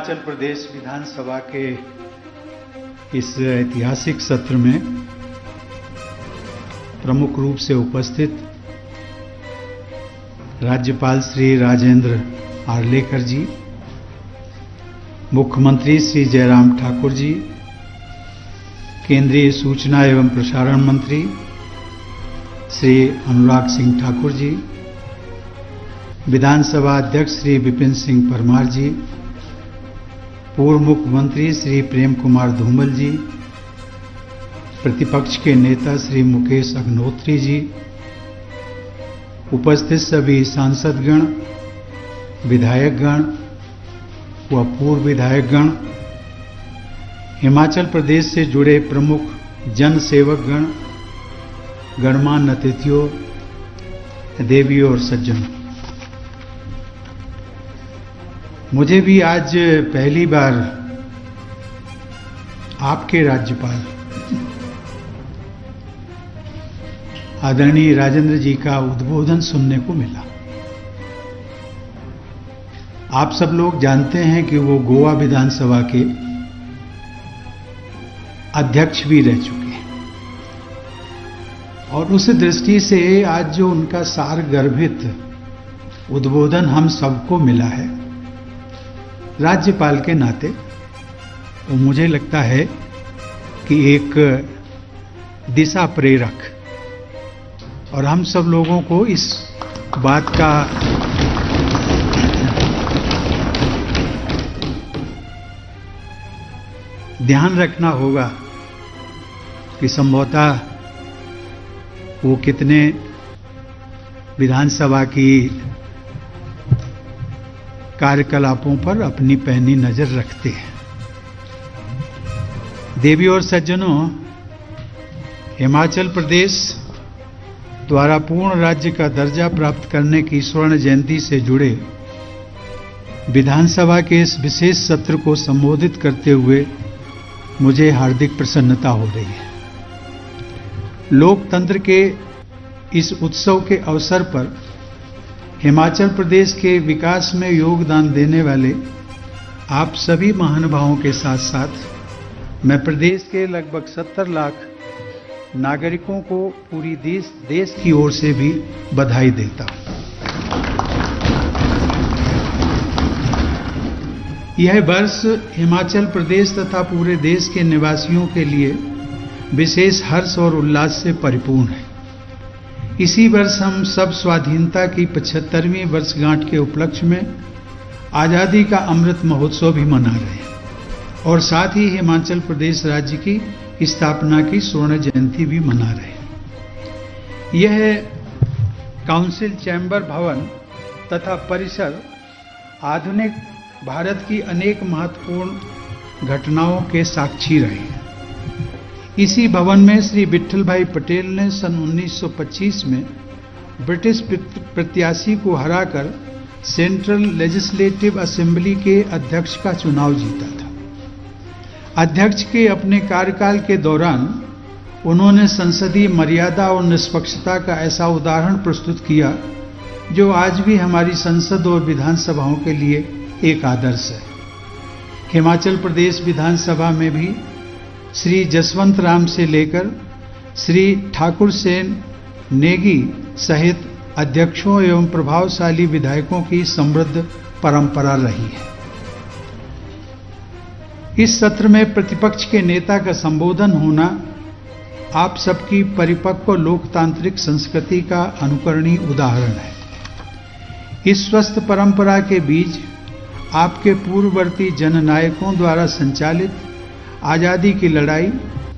हिमाचल प्रदेश विधानसभा के इस ऐतिहासिक सत्र में प्रमुख रूप से उपस्थित राज्यपाल श्री राजेंद्र आर्लेकर जी, मुख्यमंत्री श्री जयराम ठाकुर जी, केंद्रीय सूचना एवं प्रसारण मंत्री श्री अनुराग सिंह ठाकुर जी, विधानसभा अध्यक्ष श्री विपिन सिंह परमार जी, पूर्व मुख्यमंत्री श्री प्रेम कुमार धूमल जी, प्रतिपक्ष के नेता श्री मुकेश अग्निहोत्री जी, उपस्थित सभी सांसदगण, विधायकगण व पूर्व विधायकगण, हिमाचल प्रदेश से जुड़े प्रमुख जन सेवकगण, गणमान्य अतिथियों, देवियों और सज्जनों, मुझे भी आज पहली बार आपके राज्यपाल आदरणीय राजेंद्र जी का उद्बोधन सुनने को मिला। आप सब लोग जानते हैं कि वो गोवा विधानसभा के अध्यक्ष भी रह चुके हैं और उस दृष्टि से आज जो उनका सारगर्भित उद्बोधन हम सबको मिला है, राज्यपाल के नाते वो मुझे लगता है कि एक दिशा प्रेरक और हम सब लोगों को इस बात का ध्यान रखना होगा कि संभवतः वो कितने विधानसभा की कार्यकलापों पर अपनी पैनी नजर रखते हैं। देवियों और सज्जनों, हिमाचल प्रदेश द्वारा पूर्ण राज्य का दर्जा प्राप्त करने की स्वर्ण जयंती से जुड़े विधानसभा के इस विशेष सत्र को संबोधित करते हुए मुझे हार्दिक प्रसन्नता हो रही है। लोकतंत्र के इस उत्सव के अवसर पर हिमाचल प्रदेश के विकास में योगदान देने वाले आप सभी महानुभावों के साथ साथ मैं प्रदेश के लगभग 70 लाख नागरिकों को पूरी देश की ओर से भी बधाई देता हूं। यह वर्ष हिमाचल प्रदेश तथा पूरे देश के निवासियों के लिए विशेष हर्ष और उल्लास से परिपूर्ण है। इसी वर्ष हम सब स्वाधीनता की 75वीं वर्षगांठ के उपलक्ष्य में आजादी का अमृत महोत्सव भी मना रहे हैं और साथ ही हिमाचल प्रदेश राज्य की स्थापना की स्वर्ण जयंती भी मना रहे हैं। यह काउंसिल चैम्बर भवन तथा परिसर आधुनिक भारत की अनेक महत्वपूर्ण घटनाओं के साक्षी रहे हैं। इसी भवन में श्री विट्ठल भाई पटेल ने सन 1925 में ब्रिटिश प्रत्याशी को हराकर सेंट्रल लेजिस्लेटिव असेंबली के अध्यक्ष का चुनाव जीता था। अध्यक्ष के अपने कार्यकाल के दौरान उन्होंने संसदीय मर्यादा और निष्पक्षता का ऐसा उदाहरण प्रस्तुत किया जो आज भी हमारी संसद और विधानसभाओं के लिए एक आदर्श है। हिमाचल प्रदेश विधानसभा में भी श्री जसवंत राम से लेकर श्री ठाकुर सेन नेगी सहित अध्यक्षों एवं प्रभावशाली विधायकों की समृद्ध परंपरा रही है। इस सत्र में प्रतिपक्ष के नेता का संबोधन होना आप सबकी परिपक्व लोकतांत्रिक संस्कृति का अनुकरणीय उदाहरण है। इस स्वस्थ परंपरा के बीज आपके पूर्ववर्ती जननायकों द्वारा संचालित आजादी की लड़ाई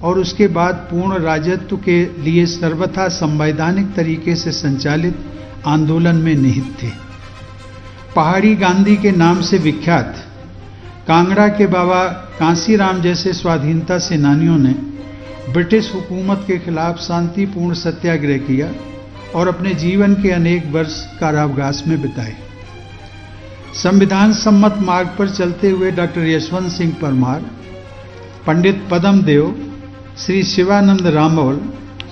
और उसके बाद पूर्ण राजत्व के लिए सर्वथा संवैधानिक तरीके से संचालित आंदोलन में निहित थे। पहाड़ी गांधी के नाम से विख्यात कांगड़ा के बाबा कांसीराम जैसे स्वाधीनता सेनानियों ने ब्रिटिश हुकूमत के खिलाफ शांतिपूर्ण सत्याग्रह किया और अपने जीवन के अनेक वर्ष कारावास में बिताए। संविधान सम्मत मार्ग पर चलते हुए डॉक्टर यशवंत सिंह परमार, पंडित पदम देव, श्री शिवानंद रामौल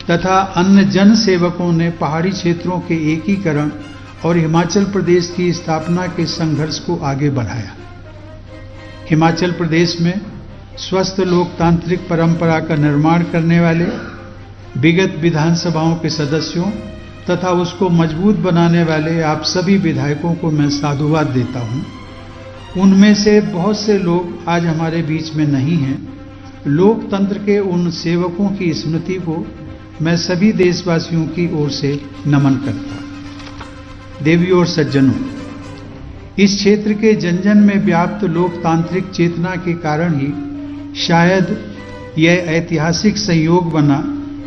तथा अन्य जन सेवकों ने पहाड़ी क्षेत्रों के एकीकरण और हिमाचल प्रदेश की स्थापना के संघर्ष को आगे बढ़ाया। हिमाचल प्रदेश में स्वस्थ लोकतांत्रिक परंपरा का निर्माण करने वाले विगत विधानसभाओं के सदस्यों तथा उसको मजबूत बनाने वाले आप सभी विधायकों को मैं साधुवाद देता हूं। उनमें से बहुत से लोग आज हमारे बीच में नहीं हैं। लोकतंत्र के उन सेवकों की स्मृति को मैं सभी देशवासियों की ओर से नमन करता हूं। देवियों और सज्जनों, इस क्षेत्र के जन जन में व्याप्त लोकतांत्रिक चेतना के कारण ही शायद यह ऐतिहासिक संयोग बना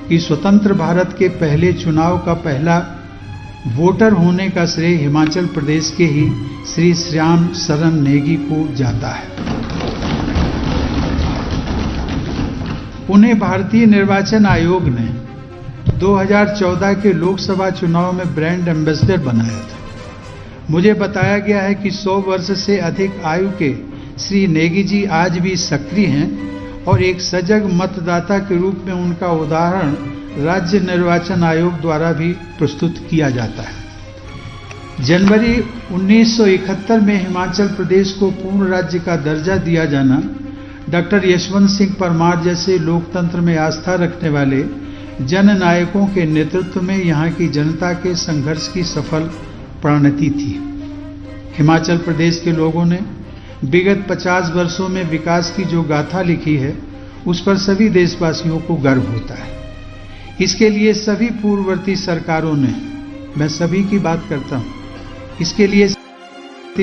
कि स्वतंत्र भारत के पहले चुनाव का पहला वोटर होने का श्रेय हिमाचल प्रदेश के ही श्री श्याम शरण नेगी को जाता है। उन्हें भारतीय निर्वाचन आयोग ने 2014 के लोकसभा चुनाव में ब्रांड एम्बेसडर बनाया था। मुझे बताया गया है कि 100 वर्ष से अधिक आयु के श्री नेगी जी आज भी सक्रिय हैं और एक सजग मतदाता के रूप में उनका उदाहरण राज्य निर्वाचन आयोग द्वारा भी प्रस्तुत किया जाता है। जनवरी 1971 में हिमाचल प्रदेश को पूर्ण राज्य का दर्जा दिया जाना डॉक्टर यशवंत सिंह परमार जैसे लोकतंत्र में आस्था रखने वाले जननायकों के नेतृत्व में यहाँ की जनता के संघर्ष की सफल प्रणति थी। हिमाचल प्रदेश के लोगों ने विगत 50 वर्षों में विकास की जो गाथा लिखी है उस पर सभी देशवासियों को गर्व होता है। इसके लिए सभी पूर्ववर्ती सरकारों ने, मैं सभी की बात करता हूं, इसके लिए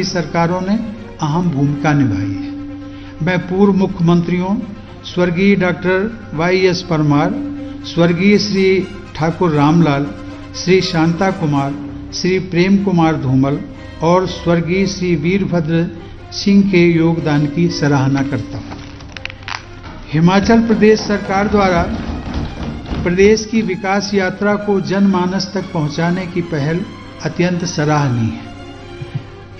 सरकारों ने अहम भूमिका निभाई है। मैं पूर्व मुख्यमंत्रियों स्वर्गीय डॉक्टर वाई.एस. परमार, स्वर्गीय श्री ठाकुर रामलाल, श्री शांता कुमार, श्री प्रेम कुमार धूमल और स्वर्गीय श्री वीरभद्र सिंह के योगदान की सराहना करता हूं। हिमाचल प्रदेश सरकार द्वारा प्रदेश की विकास यात्रा को जनमानस तक पहुंचाने की पहल अत्यंत सराहनीय है।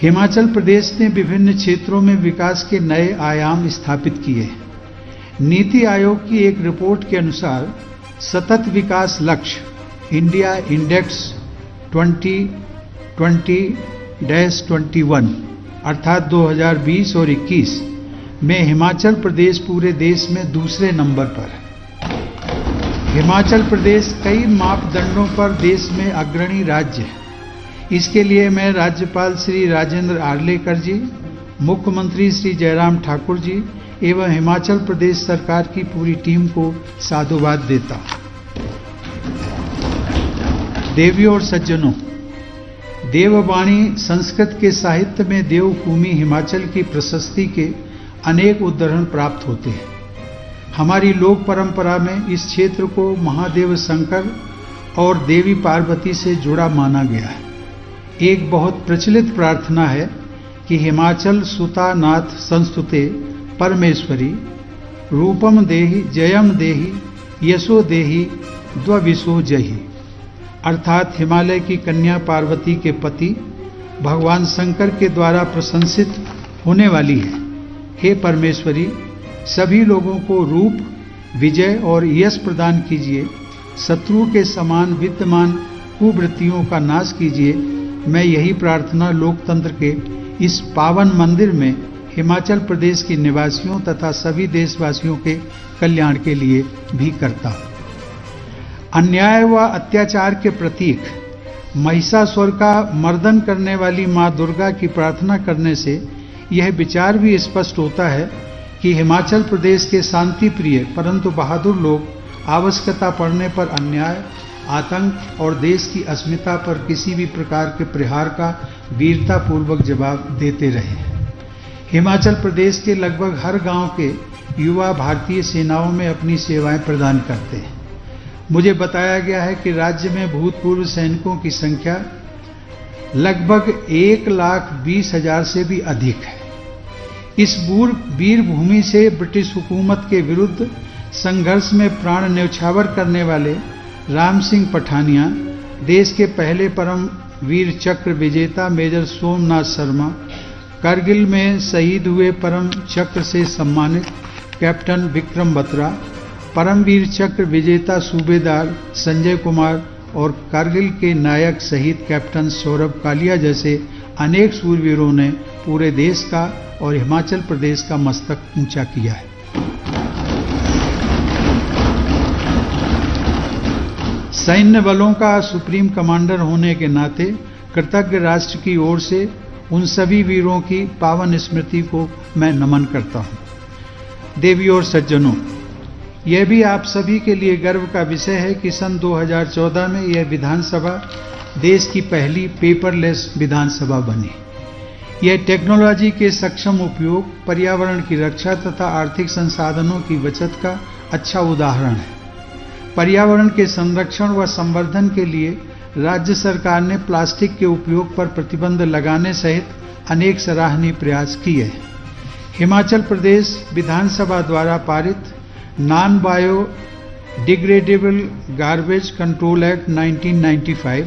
हिमाचल प्रदेश ने विभिन्न क्षेत्रों में विकास के नए आयाम स्थापित किए हैं। नीति आयोग की एक रिपोर्ट के अनुसार सतत विकास लक्ष्य इंडिया इंडेक्स 2020-21 अर्थात 2020 और 21 में हिमाचल प्रदेश पूरे देश में दूसरे नंबर पर है। हिमाचल प्रदेश कई मापदंडों पर देश में अग्रणी राज्य है। इसके लिए मैं राज्यपाल श्री राजेंद्र आर्लेकर जी, मुख्यमंत्री श्री जयराम ठाकुर जी एवं हिमाचल प्रदेश सरकार की पूरी टीम को साधुवाद देता हूं। देवियों और सज्जनों, देववाणी संस्कृत के साहित्य में देवभूमि हिमाचल की प्रशस्ति के अनेक उद्धरण प्राप्त होते हैं। हमारी लोक परंपरा में इस क्षेत्र को महादेव शंकर और देवी पार्वती से जुड़ा माना गया है। एक बहुत प्रचलित प्रार्थना है कि हिमाचल सुता नाथ संस्तुते परमेश्वरी रूपम देहि जयम देहि यशो देहि द्वविशो जहि, अर्थात हिमालय की कन्या पार्वती के पति भगवान शंकर के द्वारा प्रशंसित होने वाली है। हे परमेश्वरी, सभी लोगों को रूप, विजय और यश प्रदान कीजिए। शत्रु के समान विद्यमान कुवृत्तियों का नाश कीजिए। मैं यही प्रार्थना लोकतंत्र के इस पावन मंदिर में हिमाचल प्रदेश के निवासियों तथा सभी देशवासियों के कल्याण के लिए भी करता हूं। अन्याय व अत्याचार के प्रतीक महिषासुर का मर्दन करने वाली मां दुर्गा की प्रार्थना करने से यह विचार भी स्पष्ट होता है कि हिमाचल प्रदेश के शांति प्रिय परंतु बहादुर लोग आवश्यकता पड़ने पर अन्याय, आतंक और देश की अस्मिता पर किसी भी प्रकार के प्रहार का वीरतापूर्वक जवाब देते रहे। हिमाचल प्रदेश के लगभग हर गांव के युवा भारतीय सेनाओं में अपनी सेवाएं प्रदान करते हैं। मुझे बताया गया है कि राज्य में भूतपूर्व सैनिकों की संख्या लगभग 1,20,000 से भी अधिक है। इस वीर भूमि से ब्रिटिश हुकूमत के विरुद्ध संघर्ष में प्राण न्यौछावर करने वाले राम सिंह पठानिया, देश के पहले परम वीर चक्र विजेता मेजर सोमनाथ शर्मा, करगिल में शहीद हुए परम चक्र से सम्मानित कैप्टन विक्रम बत्रा, परमवीर चक्र विजेता सूबेदार संजय कुमार और कारगिल के नायक शहीद कैप्टन सौरभ कालिया जैसे अनेक सूरवीरों ने पूरे देश का और हिमाचल प्रदेश का मस्तक ऊंचा किया है। सैन्य बलों का सुप्रीम कमांडर होने के नाते कृतज्ञ राष्ट्र की ओर से उन सभी वीरों की पावन स्मृति को मैं नमन करता हूं। देवियों और सज्जनों, यह भी आप सभी के लिए गर्व का विषय है कि सन 2014 में यह विधानसभा देश की पहली पेपरलेस विधानसभा बनी। यह टेक्नोलॉजी के सक्षम उपयोग, पर्यावरण की रक्षा तथा आर्थिक संसाधनों की बचत का अच्छा उदाहरण है। पर्यावरण के संरक्षण व संवर्धन के लिए राज्य सरकार ने प्लास्टिक के उपयोग पर प्रतिबंध लगाने सहित अनेक सराहनीय प्रयास किए हैं। हिमाचल प्रदेश विधानसभा द्वारा पारित non bio degradable garbage control act 1995,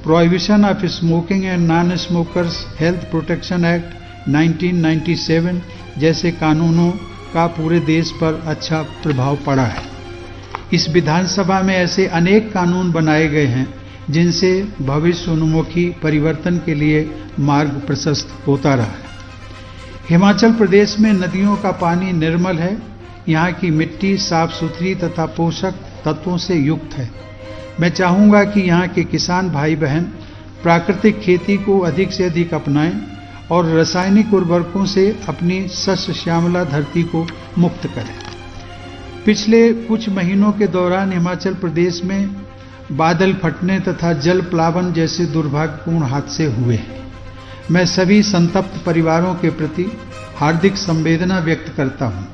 prohibition of smoking and non smokers health protection act 1997 जैसे कानूनों का पूरे देश पर अच्छा प्रभाव पड़ा है। इस विधानसभा में ऐसे अनेक कानून बनाए गए हैं जिनसे भविष्य उन्मुखी परिवर्तन के लिए मार्ग प्रशस्त होता रहा है। हिमाचल प्रदेश में नदियों का पानी निर्मल है। यहाँ की मिट्टी साफ सुथरी तथा पोषक तत्वों से युक्त है। मैं चाहूँगा कि यहाँ के किसान भाई बहन प्राकृतिक खेती को अधिक से अधिक अपनाएं और रासायनिक उर्वरकों से अपनी शस्य श्यामला धरती को मुक्त करें। पिछले कुछ महीनों के दौरान हिमाचल प्रदेश में बादल फटने तथा जल प्लावन जैसे दुर्भाग्यपूर्ण हादसे हुए हैं। मैं सभी संतप्त परिवारों के प्रति हार्दिक संवेदना व्यक्त करता हूं।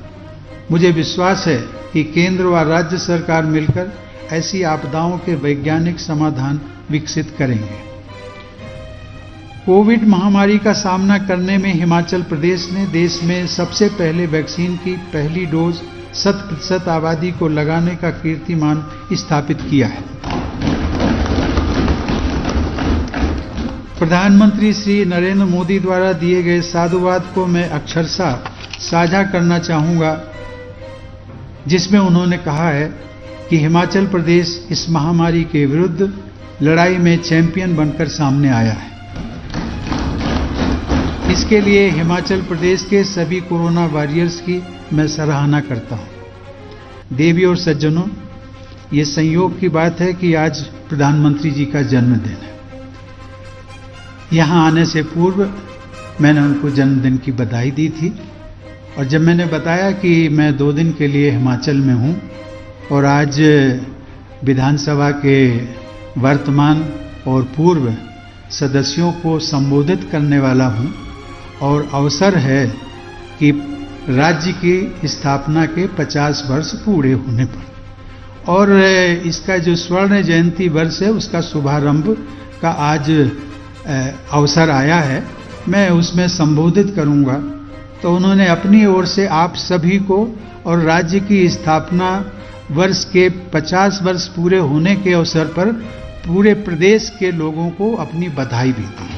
मुझे विश्वास है कि केंद्र व राज्य सरकार मिलकर ऐसी आपदाओं के वैज्ञानिक समाधान विकसित करेंगे। कोविड महामारी का सामना करने में हिमाचल प्रदेश ने देश में सबसे पहले वैक्सीन की पहली डोज 100% आबादी को लगाने का कीर्तिमान स्थापित किया है। प्रधानमंत्री श्री नरेंद्र मोदी द्वारा दिए गए साधुवाद को मैं अक्षरशः साझा करना चाहूँगा, जिसमें उन्होंने कहा है कि हिमाचल प्रदेश इस महामारी के विरुद्ध लड़ाई में चैंपियन बनकर सामने आया है। इसके लिए हिमाचल प्रदेश के सभी कोरोना वॉरियर्स की मैं सराहना करता हूं। देवी और सज्जनों, ये संयोग की बात है कि आज प्रधानमंत्री जी का जन्मदिन है। यहाँ आने से पूर्व मैंने उनको जन्मदिन की बधाई दी थी और जब मैंने बताया कि मैं 2 दिन के लिए हिमाचल में हूँ और आज विधानसभा के वर्तमान और पूर्व सदस्यों को संबोधित करने वाला हूँ और अवसर है कि राज्य की स्थापना के 50 वर्ष पूरे होने पर और इसका जो स्वर्ण जयंती वर्ष है उसका शुभारंभ का आज अवसर आया है। मैं उसमें संबोधित करूंगा। तो उन्होंने अपनी ओर से आप सभी को और राज्य की स्थापना वर्ष के 50 वर्ष पूरे होने के अवसर पर पूरे प्रदेश के लोगों को अपनी बधाई भी दी।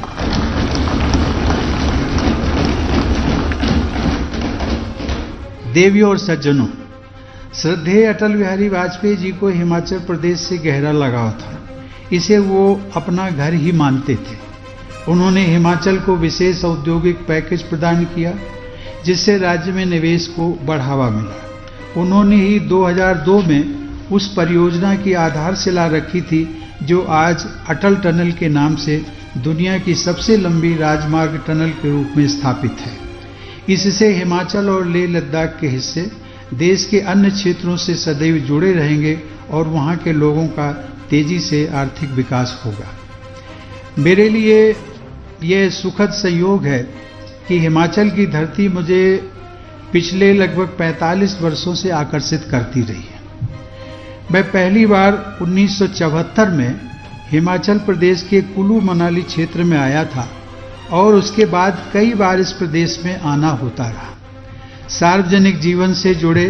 देवियों और सज्जनों, श्रद्धेय अटल बिहारी वाजपेयी जी को हिमाचल प्रदेश से गहरा लगाव था। इसे वो अपना घर ही मानते थे। उन्होंने हिमाचल को विशेष औद्योगिक पैकेज प्रदान किया जिससे राज्य में निवेश को बढ़ावा मिला। उन्होंने ही 2002 में उस परियोजना की आधारशिला रखी थी जो आज अटल टनल के नाम से दुनिया की सबसे लंबी राजमार्ग टनल के रूप में स्थापित है। इससे हिमाचल और लेह लद्दाख के हिस्से देश के अन्य क्षेत्रों से सदैव जुड़े रहेंगे और वहां के लोगों का तेजी से आर्थिक विकास होगा। मेरे लिए यह सुखद संयोग है कि हिमाचल की धरती मुझे पिछले लगभग 45 वर्षों से आकर्षित करती रही है। मैं पहली बार 1974 में हिमाचल प्रदेश के कुल्लू मनाली क्षेत्र में आया था और उसके बाद कई बार इस प्रदेश में आना होता रहा। सार्वजनिक जीवन से जुड़े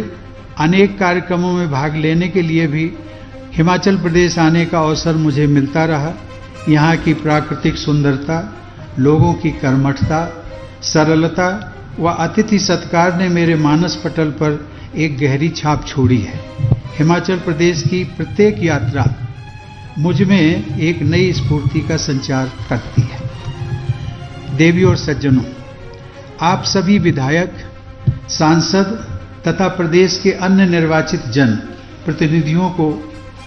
अनेक कार्यक्रमों में भाग लेने के लिए भी हिमाचल प्रदेश आने का अवसर मुझे मिलता रहा। यहाँ की प्राकृतिक सुंदरता, लोगों की कर्मठता, सरलता व अतिथि सत्कार ने मेरे मानस पटल पर एक गहरी छाप छोड़ी है। हिमाचल प्रदेश की प्रत्येक यात्रा मुझ में एक नई स्फूर्ति का संचार करती है। देवी और सज्जनों, आप सभी विधायक, सांसद तथा प्रदेश के अन्य निर्वाचित जन प्रतिनिधियों को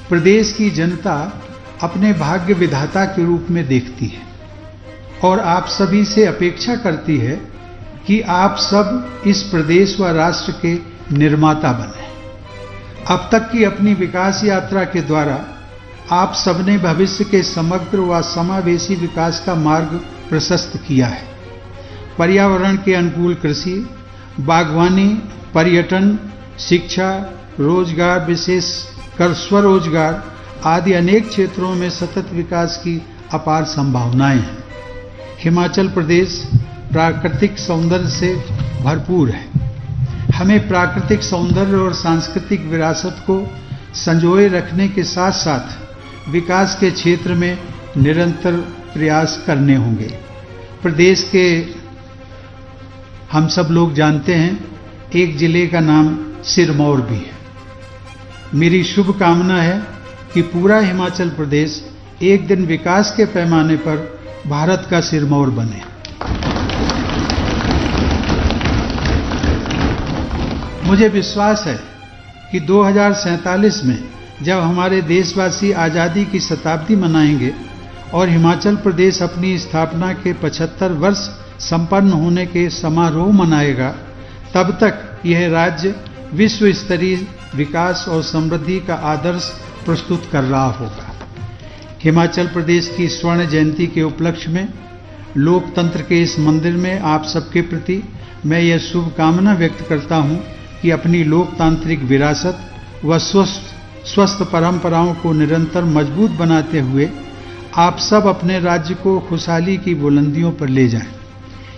प्रदेश की जनता अपने भाग्य विधाता के रूप में देखती है और आप सभी से अपेक्षा करती है कि आप सब इस प्रदेश व राष्ट्र के निर्माता बने। अब तक की अपनी विकास यात्रा के द्वारा आप सबने भविष्य के समग्र व समावेशी विकास का मार्ग प्रशस्त किया है। पर्यावरण के अनुकूल कृषि, बागवानी, पर्यटन, शिक्षा, रोजगार, विशेषकर स्वरोजगार आदि अनेक क्षेत्रों में सतत विकास की अपार संभावनाएं हैं। हिमाचल प्रदेश प्राकृतिक सौंदर्य से भरपूर है। हमें प्राकृतिक सौंदर्य और सांस्कृतिक विरासत को संजोए रखने के साथ साथ विकास के क्षेत्र में निरंतर प्रयास करने होंगे। प्रदेश के हम सब लोग जानते हैं, एक जिले का नाम सिरमौर भी है। मेरी शुभ कामना है कि पूरा हिमाचल प्रदेश एक दिन विकास के पैमाने पर भारत का सिरमौर बने। मुझे विश्वास है कि 2047 में जब हमारे देशवासी आज़ादी की शताब्दी मनाएंगे और हिमाचल प्रदेश अपनी स्थापना के 75 वर्ष संपन्न होने के समारोह मनाएगा, तब तक यह राज्य विश्व स्तरीय विकास और समृद्धि का आदर्श प्रस्तुत कर रहा होगा। हिमाचल प्रदेश की स्वर्ण जयंती के उपलक्ष्य में लोकतंत्र के इस मंदिर में आप सबके प्रति मैं यह शुभकामना व्यक्त करता हूं कि अपनी लोकतांत्रिक विरासत व स्वस्थ परंपराओं को निरंतर मजबूत बनाते हुए आप सब अपने राज्य को खुशहाली की बुलंदियों पर ले जाएं।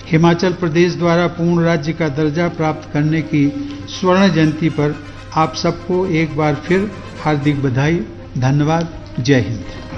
हिमाचल प्रदेश द्वारा पूर्ण राज्य का दर्जा प्राप्त करने की स्वर्ण जयंती पर आप सबको एक बार फिर हार्दिक बधाई। धन्यवाद। जय हिंद।